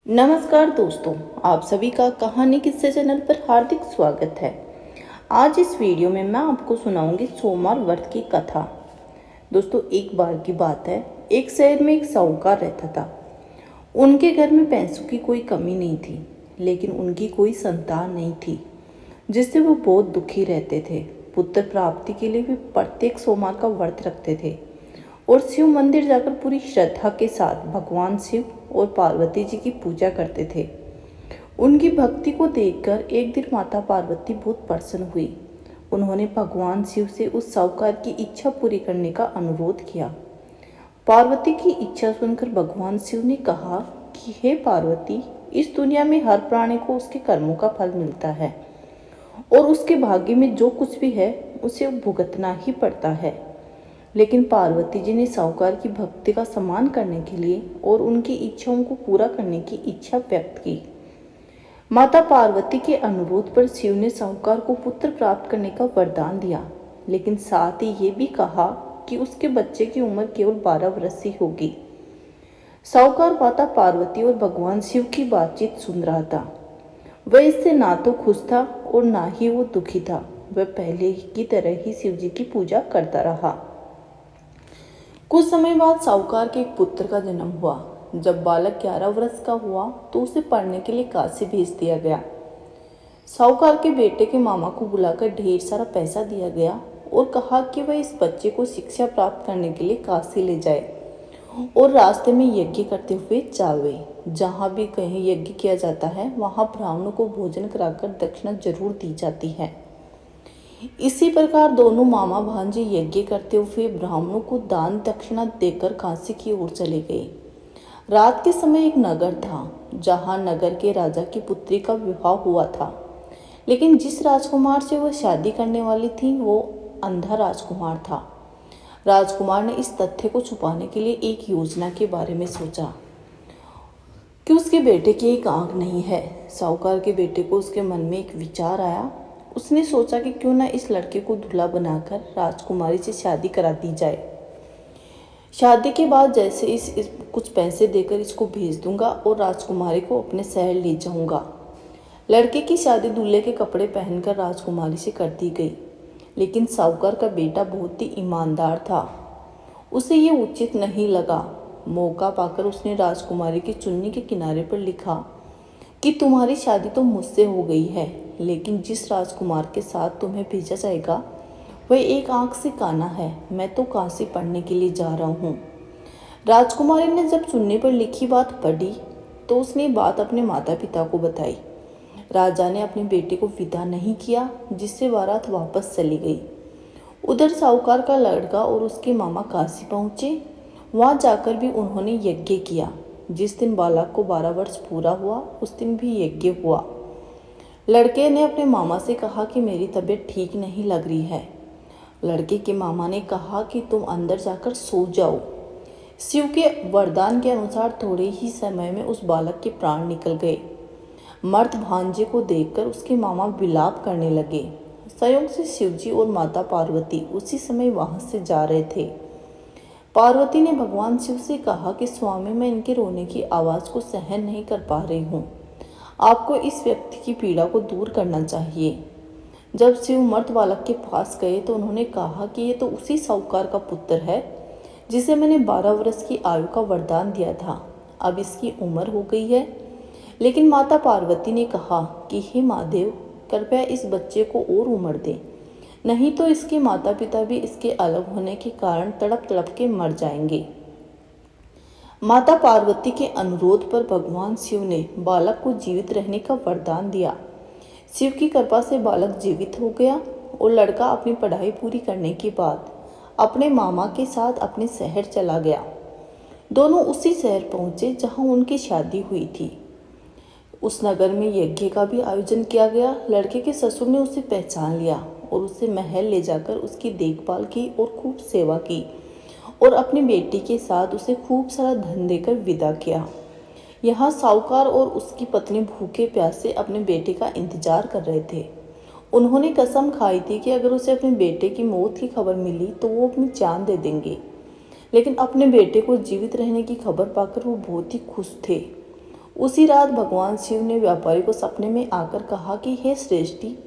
नमस्कार दोस्तों, आप सभी का कहानी किस्से चैनल पर हार्दिक स्वागत है। आज इस वीडियो में मैं आपको सुनाऊंगी सोमवार व्रत की कथा। दोस्तों, एक बार की बात है, एक शहर में एक साहूकार रहता था। उनके घर में पैसों की कोई कमी नहीं थी, लेकिन उनकी कोई संतान नहीं थी, जिससे वो बहुत दुखी रहते थे। पुत्र प्राप्ति के लिए वे प्रत्येक सोमवार का व्रत रखते थे और शिव मंदिर जाकर पूरी श्रद्धा के साथ भगवान शिव और पार्वती जी की पूजा करते थे। उनकी भक्ति को देखकर एक दिन माता पार्वती बहुत प्रसन्न हुई। उन्होंने भगवान शिव से उस साहूकार की इच्छा पूरी करने का अनुरोध किया। पार्वती की इच्छा सुनकर भगवान शिव ने कहा कि हे पार्वती, इस दुनिया में हर प्राणी को उसके कर्मों का फल मिलता है और उसके भाग्य में जो कुछ भी है उसे भुगतना ही पड़ता है। लेकिन पार्वती जी ने साहूकार की भक्ति का सम्मान करने के लिए और उनकी इच्छाओं को पूरा करने की इच्छा व्यक्त की। माता पार्वती के अनुरोध पर शिव ने साहूकार को पुत्र प्राप्त करने का वरदान दिया, लेकिन साथ ही ये भी कहा कि उसके बच्चे की उम्र केवल 12 वर्ष ही होगी। साहूकार माता पार्वती और भगवान शिव की बातचीत सुन रहा था। वह इससे ना तो खुश था और ना ही वो दुखी था। वह पहले की तरह ही शिव जी की पूजा करता रहा। कुछ समय बाद साहूकार के एक पुत्र का जन्म हुआ। जब बालक 11 वर्ष का हुआ तो उसे पढ़ने के लिए काशी भेज दिया गया। साहूकार के बेटे के मामा को बुलाकर ढेर सारा पैसा दिया गया और कहा कि वह इस बच्चे को शिक्षा प्राप्त करने के लिए काशी ले जाए और रास्ते में यज्ञ करते हुए जावे। जहाँ भी कहीं यज्ञ किया जाता है वहाँ ब्राह्मणों को भोजन कराकर दक्षिणा जरूर दी जाती है। इसी प्रकार दोनों मामा भांजे यज्ञ करते हुए ब्राह्मणों को दान दक्षिणा देकर काशी की ओर चले गए। रात के समय एक नगर था जहां नगर के राजा की पुत्री का विवाह हुआ था, लेकिन जिस राजकुमार से वह शादी करने वाली थी वो अंधा राजकुमार था। राजकुमार ने इस तथ्य को छुपाने के लिए एक योजना के बारे में सोचा कि उसके बेटे की एक आंख नहीं है। साहूकार के बेटे को उसके मन में एक विचार आया। उसने सोचा कि क्यों न इस लड़के को दूल्हा बनाकर राजकुमारी से शादी करा दी जाए। शादी के बाद जैसे इस कुछ पैसे देकर इसको भेज दूंगा और राजकुमारी को अपने शहर ले जाऊंगा। लड़के की शादी दूल्हे के कपड़े पहनकर राजकुमारी से कर दी गई, लेकिन साहूकार का बेटा बहुत ही ईमानदार था। उसे ये उचित नहीं लगा। मौका पाकर उसने राजकुमारी की चुन्नी के किनारे पर लिखा कि तुम्हारी शादी तो मुझसे हो गई है, लेकिन जिस राजकुमार के साथ तुम्हें भेजा जाएगा वह एक आंख से काना है। मैं तो काशी पढ़ने के लिए जा रहा हूँ। राजकुमारी ने जब चुन्नी पर लिखी बात पढ़ी तो उसने बात अपने माता पिता को बताई। राजा ने अपने बेटे को विदा नहीं किया, जिससे बारात वापस चली गई। उधर साहूकार का लड़का और उसके मामा काशी पहुँचे। वहाँ जाकर भी उन्होंने यज्ञ किया। जिस दिन बालक को 12 वर्ष पूरा हुआ उस दिन भी यज्ञ हुआ। लड़के ने अपने मामा से कहा कि मेरी तबीयत ठीक नहीं लग रही है। लड़के के मामा ने कहा कि तुम अंदर जाकर सो जाओ। शिव के वरदान के अनुसार थोड़े ही समय में उस बालक के प्राण निकल गए। मर्द भांजे को देखकर उसके मामा विलाप करने लगे। संयोग से शिवजी और माता पार्वती उसी समय वहां से जा रहे थे। पार्वती ने भगवान शिव से कहा कि स्वामी, मैं इनके रोने की आवाज़ को सहन नहीं कर पा रही हूँ। आपको इस व्यक्ति की पीड़ा को दूर करना चाहिए। जब शिव मर्द बालक के पास गए तो उन्होंने कहा कि ये तो उसी साहूकार का पुत्र है जिसे मैंने 12 वर्ष की आयु का वरदान दिया था। अब इसकी उम्र हो गई है। लेकिन माता पार्वती ने कहा कि हे महादेव, कृपया इस बच्चे को और उम्र दें, नहीं तो इसके माता पिता भी इसके अलग होने के कारण तड़प तड़प के मर जाएंगे। माता पार्वती के अनुरोध पर भगवान शिव ने बालक को जीवित रहने का वरदान दिया। शिव की कृपा से बालक जीवित हो गया और लड़का अपनी पढ़ाई पूरी करने के बाद अपने मामा के साथ अपने शहर चला गया। दोनों उसी शहर पहुंचे जहां उनकी शादी हुई थी। उस नगर में यज्ञ का भी आयोजन किया गया। लड़के के ससुर ने उसे पहचान लिया और उसे महल ले जाकर उसकी देखभाल की और खूब सेवा की और अपनी बेटी के साथ उसे खूब सारा धन देकर विदा किया। यहाँ साहूकार और उसकी पत्नी भूखे प्यासे अपने बेटे का इंतजार कर रहे थे। उन्होंने कसम खाई थी कि अगर उसे अपने बेटे की मौत की खबर मिली तो वो अपनी जान दे देंगे, लेकिन अपने बेटे को जीवित रहने की खबर पाकर वो बहुत ही खुश थे। उसी रात भगवान शिव ने व्यापारी को सपने में आकर कहा कि हे श्रेष्ठी,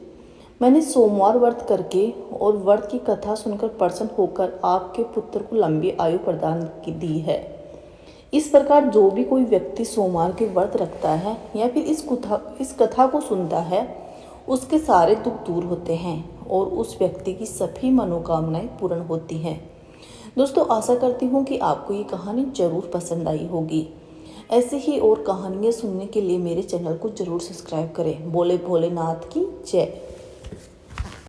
मैंने सोमवार व्रत करके और व्रत की कथा सुनकर प्रसन्न होकर आपके पुत्र को लंबी आयु प्रदान दी है। इस प्रकार जो भी कोई व्यक्ति सोमवार के व्रत रखता है या फिर इस कथा को सुनता है, उसके सारे दुख दूर होते हैं और उस व्यक्ति की सभी मनोकामनाएं पूर्ण होती हैं। दोस्तों, आशा करती हूँ कि आपको ये कहानी जरूर पसंद आई होगी। ऐसे ही और कहानियाँ सुनने के लिए मेरे चैनल को जरूर सब्सक्राइब करें। बोले भोलेनाथ की जय।